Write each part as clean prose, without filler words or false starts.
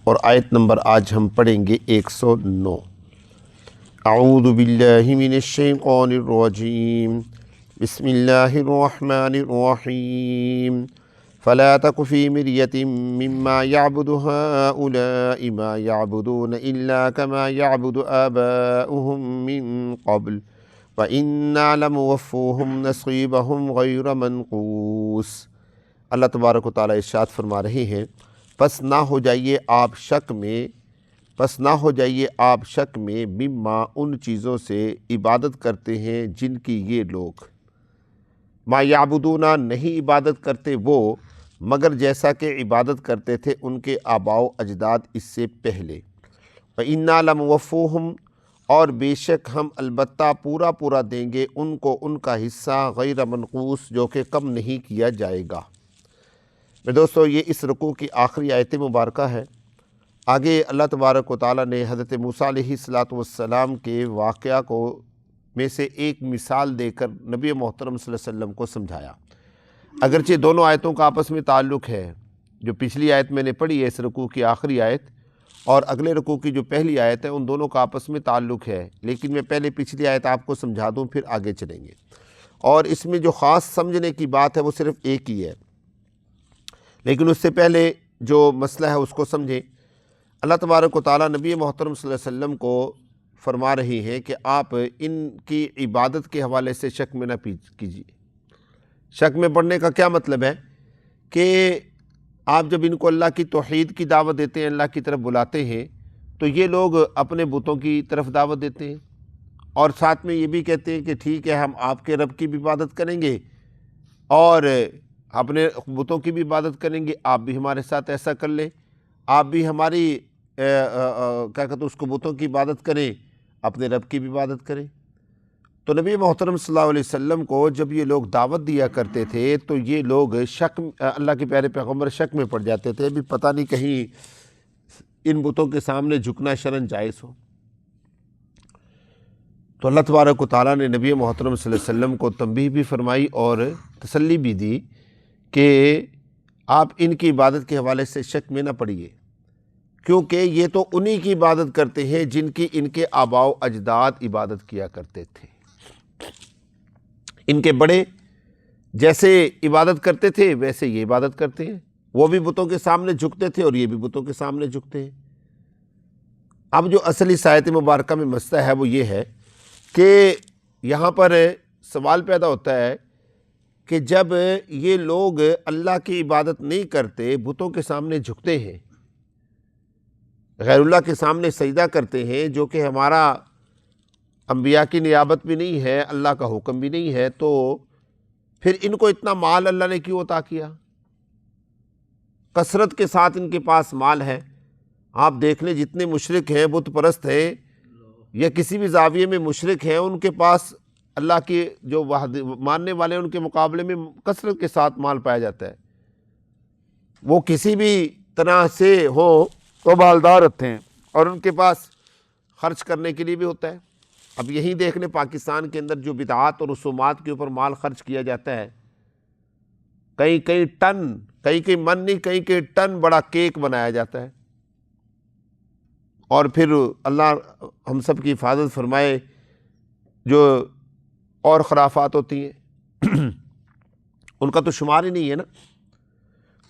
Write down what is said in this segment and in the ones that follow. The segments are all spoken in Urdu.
اور آیت نمبر آج ہم پڑھیں گے 109۔ اعوذ باللہ من الشیطان الرجیم، بسم اللہ الرحمن الرحیم۔ فلا تک فی مریۃ مما یعبد ہؤلاء ما یعبدون الا کما یعبد آباؤہم من قبل وَإِنَّا لَمُوَفُّوهُمْ نَصِیبَهُمْ غَیْرَ مَنقُوص۔ اللہ تبارک و تعالیٰ ارشاد فرما رہے ہیں، پس نہ ہو جائیے آپ شک میں مما ان چیزوں سے عبادت کرتے ہیں جن کی یہ لوگ، ما یعبدون نہیں عبادت کرتے وہ مگر جیسا کہ عبادت کرتے تھے ان کے آباء و اجداد اس سے پہلے۔ وَإِنَّا لَمُوَفُّوهُمْ اور بے شک ہم البتہ پورا دیں گے ان کو ان کا حصہ غیر منقوص جو کہ کم نہیں کیا جائے گا۔ میں دوستو یہ اس رکوع کی آخری آیت مبارکہ ہے۔ آگے اللہ تبارک و تعالیٰ نے حضرت موسیٰ علیہ السلام کے واقعہ کو میں سے ایک مثال دے کر نبی محترم صلی اللہ علیہ وسلم کو سمجھایا۔ اگرچہ دونوں آیتوں کا آپس میں تعلق ہے، جو پچھلی آیت میں نے پڑھی ہے اس رکوع کی آخری آیت اور اگلے رکوع کی جو پہلی آیت ہے، ان دونوں کا آپس میں تعلق ہے، لیکن میں پہلے پچھلی آیت آپ کو سمجھا دوں پھر آگے چلیں گے۔ اور اس میں جو خاص سمجھنے کی بات ہے وہ صرف ایک ہی ہے، لیکن اس سے پہلے جو مسئلہ ہے اس کو سمجھیں۔ اللہ تبارک و تعالیٰ نبی محترم صلی اللہ علیہ وسلم کو فرما رہی ہیں کہ آپ ان کی عبادت کے حوالے سے شک میں نہ کیجیے۔ شک میں پڑنے کا کیا مطلب ہے کہ آپ جب ان کو اللہ کی توحید کی دعوت دیتے ہیں، اللہ کی طرف بلاتے ہیں، تو یہ لوگ اپنے بتوں کی طرف دعوت دیتے ہیں اور ساتھ میں یہ بھی کہتے ہیں کہ ٹھیک ہے ہم آپ کے رب کی بھی عبادت کریں گے اور اپنے بتوں کی بھی عبادت کریں گے، آپ بھی ہمارے ساتھ ایسا کر لیں، آپ بھی ہماری کیا کہتے ہیں اس کو بتوں کی عبادت کریں، اپنے رب کی بھی عبادت کریں۔ تو نبی محترم صلی اللہ علیہ وسلم کو جب یہ لوگ دعوت دیا کرتے تھے تو یہ لوگ اللہ کے پیارے پیغمبر شک میں پڑ جاتے تھے، بھی پتہ نہیں کہیں ان بتوں کے سامنے جھکنا شرعاً جائز ہو۔ تو اللہ تبارک و تعالیٰ نے نبی محترم صلی اللہ علیہ وسلم کو تنبیہ بھی فرمائی اور تسلی بھی دی کہ آپ ان کی عبادت کے حوالے سے شک میں نہ پڑیے، کیونکہ یہ تو انہی کی عبادت کرتے ہیں جن کی ان کے آباء و اجداد عبادت کیا کرتے تھے۔ ان کے بڑے جیسے عبادت کرتے تھے ویسے یہ عبادت کرتے ہیں، وہ بھی بتوں کے سامنے جھکتے تھے اور یہ بھی بتوں کے سامنے جھکتے ہیں۔ اب جو اصل اس آیت مبارکہ میں مسئلہ ہے وہ یہ ہے کہ یہاں پر سوال پیدا ہوتا ہے کہ جب یہ لوگ اللہ کی عبادت نہیں کرتے، بتوں کے سامنے جھکتے ہیں، غیر اللہ کے سامنے سجدہ کرتے ہیں، جو کہ ہمارا انبیاء کی نیابت بھی نہیں ہے، اللہ کا حکم بھی نہیں ہے، تو پھر ان کو اتنا مال اللہ نے کیوں عطا کیا؟ کثرت کے ساتھ ان کے پاس مال ہے۔ آپ دیکھ لیں جتنے مشرک ہیں، بت پرست ہیں یا کسی بھی زاویے میں مشرک ہیں، ان کے پاس اللہ کے جو ماننے والے ہیں ان کے مقابلے میں کثرت کے ساتھ مال پایا جاتا ہے۔ وہ کسی بھی طرح سے ہو تو مالدار ہوتے ہیں اور ان کے پاس خرچ کرنے کے لیے بھی ہوتا ہے۔ اب یہی دیکھ لیں پاکستان کے اندر جو بدعات اور رسومات کے اوپر مال خرچ کیا جاتا ہے، کئی ٹن، کئی من نہیں، کئی ٹن بڑا کیک بنایا جاتا ہے، اور پھر اللہ ہم سب کی حفاظت فرمائے جو اور خرافات ہوتی ہیں ان کا تو شمار ہی نہیں ہے نا۔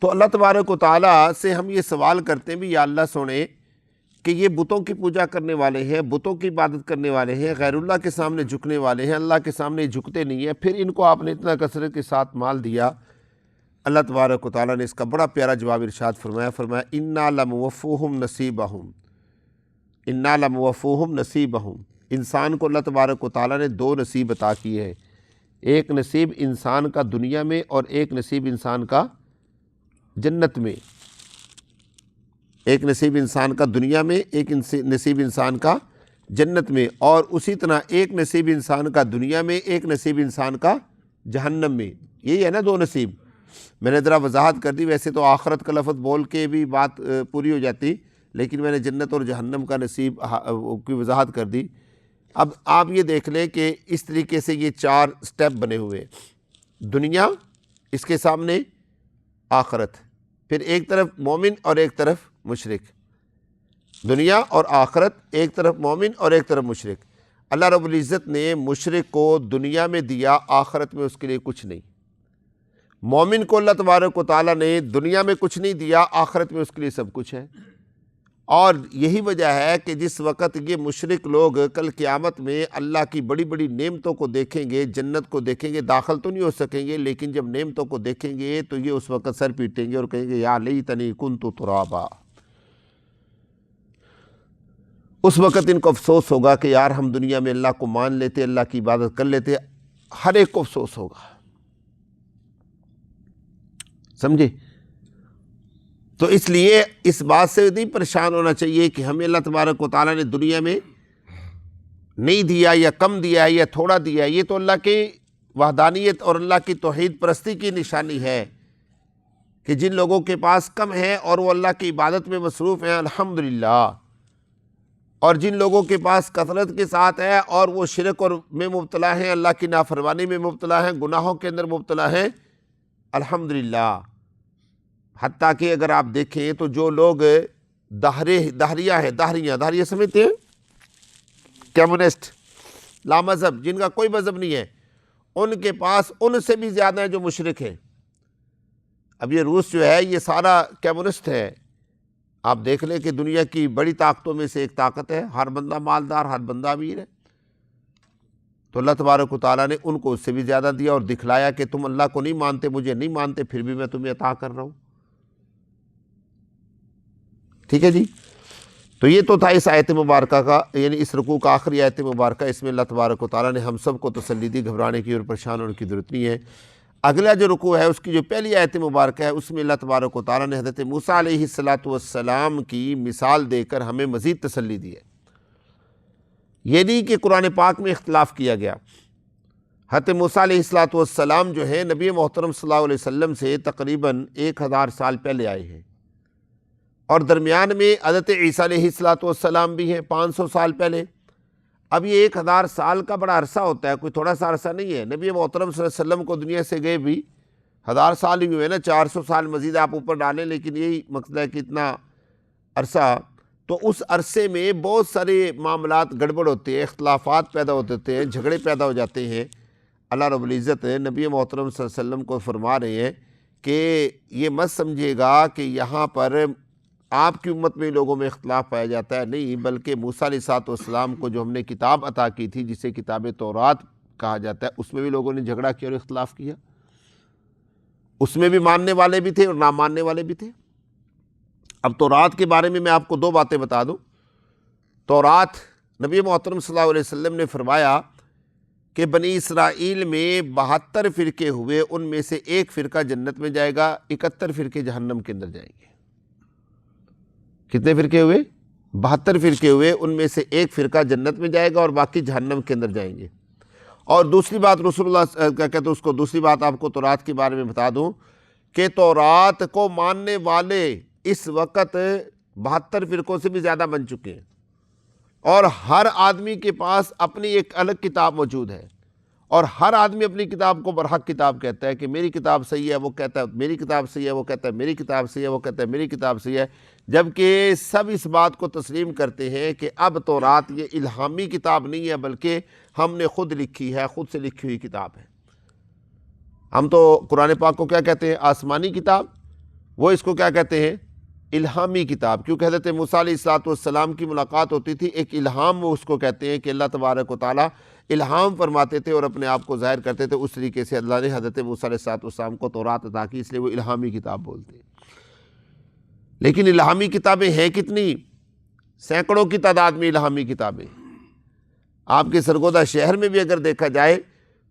تو اللہ تبارک و تعالیٰ سے ہم یہ سوال کرتے ہیں بھی یا اللہ سونے کہ یہ بتوں کی پوجا کرنے والے ہیں، بتوں کی عبادت کرنے والے ہیں، غیر اللہ کے سامنے جھکنے والے ہیں، اللہ کے سامنے جھکتے نہیں ہیں، پھر ان کو آپ نے اتنا کثرت کے ساتھ مال دیا۔ اللہ تبارک و تعالیٰ نے اس کا بڑا پیارا جواب ارشاد فرمایا، اِنَّا لَمُوَفُّوهُمْ نَصِیبَهُمْ، اِنَّا لَمُوَفُّوهُمْ نَصِیبَهُمْ۔ انسان کو اللہ تبارک و تعالیٰ نے دو نصیب عطا کیے ہیں، ایک نصیب انسان کا دنیا میں اور ایک نصیب انسان کا جنت میں، ایک نصیب انسان کا دنیا میں، ایک نصیب انسان کا جنت میں، اور اسی طرح ایک نصیب انسان کا دنیا میں، ایک نصیب انسان کا جہنم میں۔ یہی ہے نا دو نصیب۔ میں نے ذرا وضاحت کر دی، ویسے تو آخرت کا لفظ بول کے بھی بات پوری ہو جاتی، لیکن میں نے جنت اور جہنم کا نصیب کی وضاحت کر دی۔ اب آپ یہ دیکھ لیں کہ اس طریقے سے یہ چار سٹیپ بنے ہوئے، دنیا، اس کے سامنے آخرت، پھر ایک طرف مومن اور ایک طرف مشرک۔ دنیا اور آخرت، ایک طرف مومن اور ایک طرف مشرک۔ اللہ رب العزت نے مشرک کو دنیا میں دیا، آخرت میں اس کے لیے کچھ نہیں۔ مومن کو اللہ تبارک و تعالیٰ نے دنیا میں کچھ نہیں دیا، آخرت میں اس کے لیے سب کچھ ہے۔ اور یہی وجہ ہے کہ جس وقت یہ مشرک لوگ کل قیامت میں اللہ کی بڑی بڑی نعمتوں کو دیکھیں گے، جنت کو دیکھیں گے، داخل تو نہیں ہو سکیں گے، لیکن جب نعمتوں کو دیکھیں گے تو یہ اس وقت سر پیٹیں گے اور کہیں گے یا لیتنی کنت ترابا۔ اس وقت ان کو افسوس ہوگا کہ یار ہم دنیا میں اللہ کو مان لیتے، اللہ کی عبادت کر لیتے۔ ہر ایک کو افسوس ہوگا، سمجھے؟ تو اس لیے اس بات سے نہیں پریشان ہونا چاہیے کہ ہمیں اللہ تبارک و تعالیٰ نے دنیا میں نہیں دیا یا کم دیا ہے یا تھوڑا دیا ہے۔ یہ تو اللہ کی وحدانیت اور اللہ کی توحید پرستی کی نشانی ہے کہ جن لوگوں کے پاس کم ہے اور وہ اللہ کی عبادت میں مصروف ہیں الحمدللہ، اور جن لوگوں کے پاس کثرت کے ساتھ ہے اور وہ شرک اور میں مبتلا ہیں، اللہ کی نافرمانی میں مبتلا ہیں، گناہوں کے اندر مبتلا ہیں، الحمدللہ۔ حتیٰ کہ اگر آپ دیکھیں تو جو لوگ دہریہ سمجھتے ہیں، کمیونسٹ، لامذہب، جن کا کوئی مذہب نہیں ہے، ان کے پاس ان سے بھی زیادہ ہیں جو مشرک ہیں۔ اب یہ روس جو ہے یہ سارا کمیونسٹ ہے۔ آپ دیکھ لیں کہ دنیا کی بڑی طاقتوں میں سے ایک طاقت ہے، ہر بندہ مالدار، ہر بندہ امیر ہے۔ تو اللہ تبارک و تعالیٰ نے ان کو اس سے بھی زیادہ دیا اور دکھلایا کہ تم اللہ کو نہیں مانتے، مجھے نہیں مانتے، پھر بھی میں تمہیں عطا کر رہا ہوں۔ ٹھیک ہے جی، تو یہ تو تھا اس آیت مبارکہ کا، یعنی اس رکوع کا آخری آیت مبارکہ۔ اس میں اللہ تبارک و تعالیٰ نے ہم سب کو تسلی دی، گھبرانے کی اور پریشان ہونے کی ضرورت نہیں ہے۔ اگلا جو رکوع ہے اس کی جو پہلی آیت مبارکہ ہے، اس میں اللہ تبارک و تعالیٰ نے حضرت موسیٰ علیہ السلام کی مثال دے کر ہمیں مزید تسلی دی ہے۔ یہ نہیں کہ قرآن پاک میں اختلاف کیا گیا۔ حضرت موسیٰ علیہ السلام جو ہے نبی محترم صلی اللہ علیہ وسلم سے تقریباً 1000 سال پہلے آئے ہیں، اور درمیان میں حضرت عیسیٰ علیہ السلام بھی ہیں 500 سال پہلے۔ اب یہ 1000 سال کا بڑا عرصہ ہوتا ہے، کوئی تھوڑا سا عرصہ نہیں ہے۔ نبی محترم صلی اللہ علیہ وسلم کو دنیا سے گئے بھی 1000 سال ہی ہوئے نا، 400 سال مزید آپ اوپر ڈالیں، لیکن یہی مقصد ہے کہ اتنا عرصہ، تو اس عرصے میں بہت سارے معاملات گڑبڑ ہوتے ہیں، اختلافات پیدا ہوتے ہیں، جھگڑے پیدا ہو جاتے ہیں۔ اللہ رب العزت نبی محترم صلی اللہ علیہ وسلم کو فرما رہے ہیں کہ یہ مت سمجھے گا کہ یہاں پر آپ کی امت میں لوگوں میں اختلاف پایا جاتا ہے، نہیں، بلکہ موسیٰ علیہ السلام کو جو ہم نے کتاب عطا کی تھی جسے کتاب تورات کہا جاتا ہے، اس میں بھی لوگوں نے جھگڑا کیا اور اختلاف کیا۔ اس میں بھی ماننے والے بھی تھے اور نہ ماننے والے بھی تھے۔ اب تورات کے بارے میں آپ کو 2 باتیں بتا دوں۔ تورات نبی محترم صلی اللہ علیہ وسلم نے فرمایا کہ بنی اسرائیل میں 72 فرقے ہوئے، ان میں سے ایک فرقہ جنت میں جائے گا، 71 فرقے جہنم کے اندر جائیں گے۔ کتنے فرقے ہوئے؟ 72 فرقے ہوئے، ان میں سے ایک فرقہ جنت میں جائے گا اور باقی جہنم کے اندر جائیں گے۔ اور دوسری بات رسول اللہ کیا کہتے ہیں اس کو، دوسری بات آپ کو تورات کے بارے میں بتا دوں کہ تورات کو ماننے والے اس وقت 72 فرقوں سے بھی زیادہ بن چکے ہیں، اور ہر آدمی کے پاس اپنی ایک الگ کتاب موجود ہے، اور ہر آدمی اپنی کتاب کو برحق کتاب کہتا ہے کہ میری کتاب صحیح ہے، وہ کہتا ہے میری کتاب صحیح ہے، وہ کہتا ہے میری کتاب صحیح ہے، وہ کہتا ہے میری کتاب صحیح ہے، جبکہ سب اس بات کو تسلیم کرتے ہیں کہ اب تورات یہ الہامی کتاب نہیں ہے، بلکہ ہم نے خود لکھی ہے، خود سے لکھی ہوئی کتاب ہے۔ ہم تو قرآن پاک کو کیا کہتے ہیں؟ آسمانی کتاب۔ وہ اس کو کیا کہتے ہیں؟ الہامی کتاب، کیونکہ حضرت موسیٰ علیہ السلام کی ملاقات ہوتی تھی، ایک الہام وہ اس کو کہتے ہیں کہ اللہ تبارک و تعالیٰ الہام فرماتے تھے اور اپنے آپ کو ظاہر کرتے تھے، اس طریقے سے اللہ نے حضرت موسیٰ علیہ السلام کو تورات عطا کی، اس لیے وہ الہامی کتاب بولتے ہیں۔ لیکن الہامی کتابیں ہیں کتنی؟ سینکڑوں کی تعداد میں الہامی کتابیں۔ آپ کے سرگودا شہر میں بھی اگر دیکھا جائے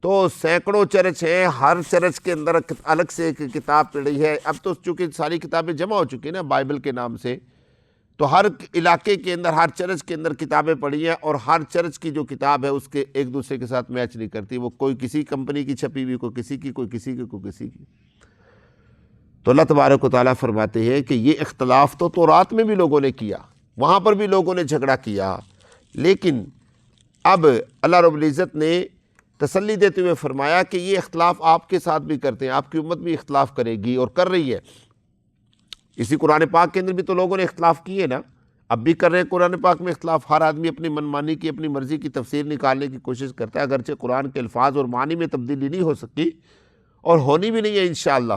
تو سینکڑوں چرچ ہیں، ہر چرچ کے اندر الگ سے ایک کتاب پڑھی ہے۔ اب تو چونکہ ساری کتابیں جمع ہو چکی ہیں نا بائبل کے نام سے، تو ہر علاقے کے اندر، ہر چرچ کے اندر کتابیں پڑھی ہیں، اور ہر چرچ کی جو کتاب ہے اس کے ایک دوسرے کے ساتھ میچ نہیں کرتی، وہ کوئی کسی کمپنی کی چھپی ہوئی، کوئی کسی کی، کوئی کسی کی، کوئی کسی کی۔ تو اللہ تبارک و تعالیٰ فرماتے ہیں کہ یہ اختلاف تو تورات میں بھی لوگوں نے کیا، وہاں پر بھی لوگوں نے جھگڑا کیا، لیکن اب اللہ رب العزت نے تسلی دیتے ہوئے فرمایا کہ یہ اختلاف آپ کے ساتھ بھی کرتے ہیں، آپ کی امت بھی اختلاف کرے گی اور کر رہی ہے۔ اسی قرآن پاک کے اندر بھی تو لوگوں نے اختلاف کیے نا، اب بھی کر رہے ہیں قرآن پاک میں اختلاف. ہر آدمی اپنی منمانی کی اپنی مرضی کی تفسیر نکالنے کی کوشش کرتا ہے، اگرچہ قرآن کے الفاظ اور معنی میں تبدیلی نہیں ہو سکتی اور ہونی بھی نہیں ہے انشاءاللہ،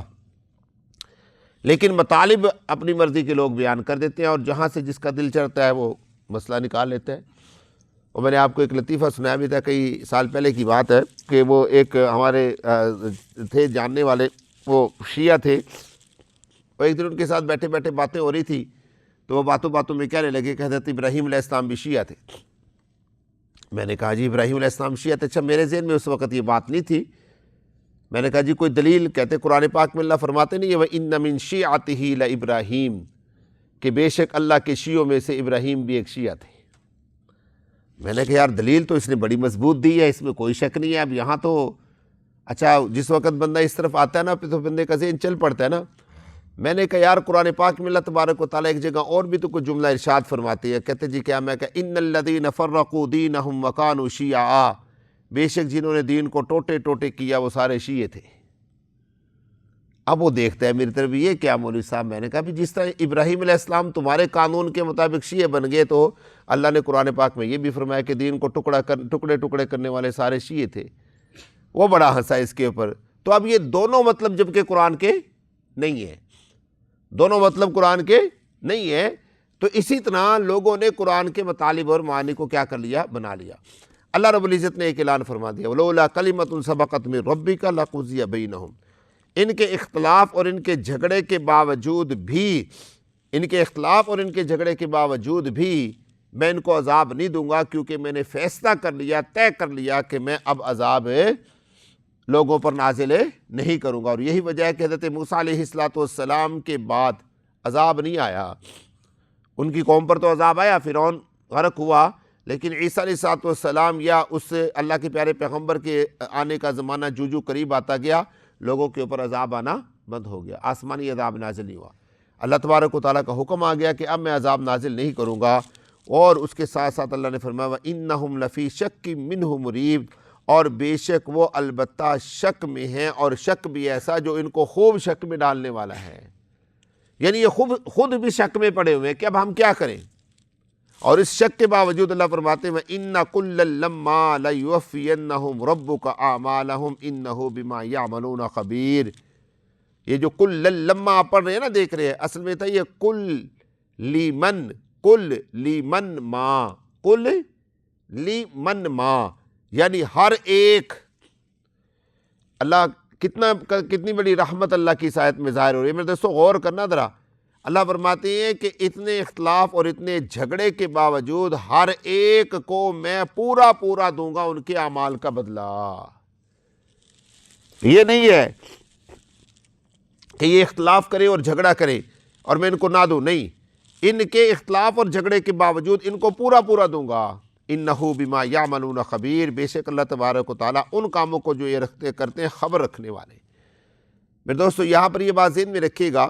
لیکن مطالب اپنی مرضی کے لوگ بیان کر دیتے ہیں اور جہاں سے جس کا دل چڑھتا ہے وہ مسئلہ نکال لیتا ہے. اور میں نے آپ کو ایک لطیفہ سنایا بھی تھا، کئی سال پہلے کی بات ہے کہ وہ ایک ہمارے تھے جاننے والے، وہ شیعہ تھے، اور ایک دن ان کے ساتھ بیٹھے بیٹھے باتیں ہو رہی تھی تو وہ باتوں باتوں میں کہنے لگے کہ حضرت ابراہیم علیہ السلام بھی شیعہ تھے. میں نے کہا جی ابراہیم علیہ السلام شیعہ تھے؟ اچھا، میرے ذہن میں اس وقت یہ بات نہیں تھی. میں نے کہا جی کوئی دلیل؟ کہتے قرآن پاک میں اللہ فرماتے نہیں ہے وَإِنَّ مِن شِيعَتِهِ لَإِبْرَاهِيمَ، کہ بے شک اللہ کے شیعوں میں سے ابراہیم بھی ایک شیعہ تھے. میں نے کہا یار دلیل تو اس نے بڑی مضبوط دی ہے، اس میں کوئی شک نہیں ہے. اب یہاں تو اچھا جس وقت بندہ اس طرف آتا ہے نا تو بندے کا ذہن چل پڑتا ہے نا. میں نے کہا یار قرآن پاک میں اللہ تبارک و تعالیٰ ایک جگہ اور بھی تو کوئی جملہ ارشاد فرماتی ہے. کہتے جی کیا؟ میں کہا ان الذین فرقوا دینہم وکانوا شیعا، بے شک جنہوں نے دین کو ٹوٹے ٹوٹے کیا وہ سارے شیعے تھے. اب وہ دیکھتا ہے میری طرف، یہ کیا مولوی صاحب؟ میں نے کہا بھی جس طرح ابراہیم علیہ السلام تمہارے قانون کے مطابق شیعہ بن گئے تو اللہ نے قرآن پاک میں یہ بھی فرمایا کہ دین کو ٹکڑے ٹکڑے کرنے والے سارے شیعے تھے. وہ بڑا ہنسا اس کے اوپر. تو اب یہ دونوں مطلب جبکہ قرآن کے نہیں ہیں، دونوں مطلب قرآن کے نہیں ہیں. تو اسی طرح لوگوں نے قرآن کے مطالب اور معنی کو کیا کر لیا؟ بنا لیا. اللہ رب العزت نے ایک اعلان فرما دیا وَلَوْلَا كَلِمَةٌ سَبَقَتْ مِن رَبِّكَ لَقُضِيَ بَيْنَهُمْ. ان کے اختلاف اور ان کے جھگڑے کے باوجود بھی میں ان کو عذاب نہیں دوں گا، کیونکہ میں نے فیصلہ کر لیا، طے کر لیا کہ میں اب عذاب لوگوں پر نازل نہیں کروں گا. اور یہی وجہ ہے کہ حضرت موسیٰ علیہ السلام کے بعد عذاب نہیں آیا. ان کی قوم پر تو عذاب آیا، فرعون غرق ہوا، لیکن عیسیٰ علیہ السلام یا اس اللہ کے پیارے پیغمبر کے آنے کا زمانہ جو قریب آتا گیا، لوگوں کے اوپر عذاب آنا بند ہو گیا، آسمانی عذاب نازل نہیں ہوا. اللہ تبارک و تعالیٰ کا حکم آ گیا کہ اب میں عذاب نازل نہیں کروں گا. اور اس کے ساتھ ساتھ اللہ نے فرمایا وَإِنَّهُمْ لَفِي شَكٍّ مِّنْهُ مُرِيبٍ، اور بے شک وہ البتہ شک میں ہیں، اور شک بھی ایسا جو ان کو خوب شک میں ڈالنے والا ہے. یعنی یہ خود بھی شک میں پڑے ہوئے ہیں کہ اب ہم کیا کریں. اور اس شک کے باوجود اللہ فرماتے ہیں وَإِنَّ كُلًّا لَمَّا لَيُوَفِّيَنَّهُمْ رَبُّكَ أَعْمَالَهُمْ إِنَّهُ بِمَا يَعْمَلُونَ خَبِيرٌ. یہ جو کل لما آپ پڑھ رہے ہیں نا، دیکھ رہے ہیں، اصل میں تھا یہ کل لیمن ما، یعنی ہر ایک. اللہ کتنی بڑی رحمت اللہ کی اس آیت میں ظاہر ہو رہی ہے. میرے دوستو غور کرنا ذرا. اللہ فرماتے ہیں کہ اتنے اختلاف اور اتنے جھگڑے کے باوجود ہر ایک کو میں پورا دوں گا ان کے اعمال کا بدلہ. یہ نہیں ہے کہ یہ اختلاف کرے اور جھگڑا کرے اور میں ان کو نہ دوں، نہیں. ان کے اختلاف اور جھگڑے کے باوجود ان کو پورا دوں گا. انہو بما یعملون خبیر، بے شک اللہ تبارک و تعالیٰ ان کاموں کو جو یہ کرتے ہیں خبر رکھنے والے. میرے دوستو یہاں پر یہ بات ذہن میں رکھیے گا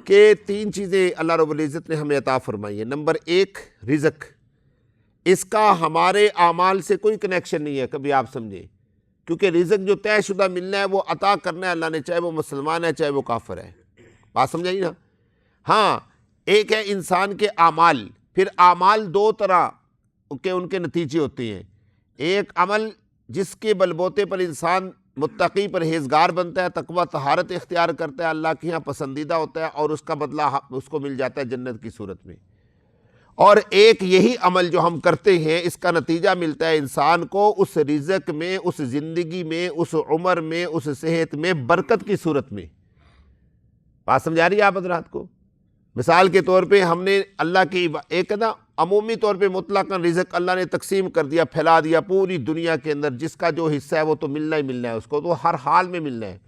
کہ 3 چیزیں اللہ رب العزت نے ہمیں عطا فرمائی ہیں. نمبر 1 رزق. اس کا ہمارے اعمال سے کوئی کنیکشن نہیں ہے، کبھی آپ سمجھیں، کیونکہ رزق جو طے شدہ ملنا ہے وہ عطا کرنا ہے اللہ نے، چاہے وہ مسلمان ہے چاہے وہ کافر ہے. بات سمجھائی نا؟ ہاں، ایک ہے انسان کے اعمال. پھر اعمال 2 طرح کہ ان کے نتیجے ہوتے ہیں. ایک عمل جس کے بلبوتے پر انسان متقی پرہیزگار بنتا ہے، تقوی طہارت اختیار کرتا ہے، اللہ کے یہاں پسندیدہ ہوتا ہے، اور اس کا بدلہ اس کو مل جاتا ہے جنت کی صورت میں. اور ایک یہی عمل جو ہم کرتے ہیں اس کا نتیجہ ملتا ہے انسان کو اس رزق میں، اس زندگی میں، اس عمر میں، اس صحت میں برکت کی صورت میں. بات سمجھا رہی ہے آپ حضرات کو؟ مثال کے طور پہ ہم نے اللہ کی ایک نا عمومی طور پہ مطلقاً رزق اللہ نے تقسیم کر دیا، پھیلا دیا پوری دنیا کے اندر، جس کا جو حصہ ہے وہ تو ملنا ہی ملنا ہے، اس کو تو ہر حال میں ملنا ہے.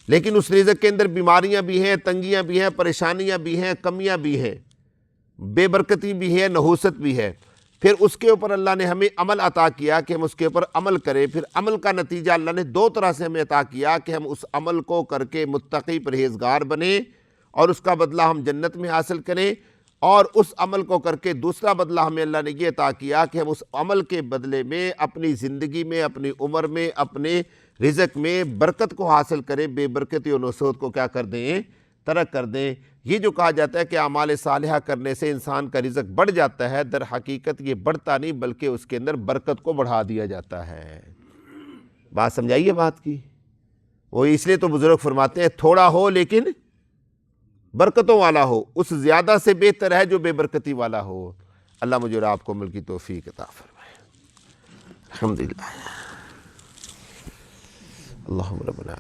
لیکن اس رزق کے اندر بیماریاں بھی ہیں، تنگیاں بھی ہیں، پریشانیاں بھی ہیں، کمیاں بھی ہیں، بے برکتی بھی ہے، نحوست بھی ہے. پھر اس کے اوپر اللہ نے ہمیں عمل عطا کیا کہ ہم اس کے اوپر عمل کریں. پھر عمل کا نتیجہ اللہ نے 2 طرح سے ہمیں عطا کیا کہ ہم اس عمل کو کر کے متقی پرہیزگار بنیں اور اس کا بدلہ ہم جنت میں حاصل کریں. اور اس عمل کو کر کے دوسرا بدلہ ہمیں اللہ نے یہ عطا کیا کہ ہم اس عمل کے بدلے میں اپنی زندگی میں، اپنی عمر میں، اپنے رزق میں برکت کو حاصل کریں، بے برکتی اور نحوست کو کیا کر دیں؟ ترک کر دیں۔ یہ جو کہا جاتا ہے کہ اعمال صالحہ کرنے سے انسان کا رزق بڑھ جاتا ہے، در حقیقت یہ بڑھتا نہیں بلکہ اس کے اندر برکت کو بڑھا دیا جاتا ہے۔ بات سمجھائیے بات کی، وہ اس لیے تو بزرگ فرماتے ہیں تھوڑا ہو لیکن برکتوں والا ہو، اس زیادہ سے بہتر ہے جو بے برکتی والا ہو۔ اللہ مجھے اور آپ کو عمل کی توفیق عطا فرمائے۔ الحمدللہ۔ اللہم ربنا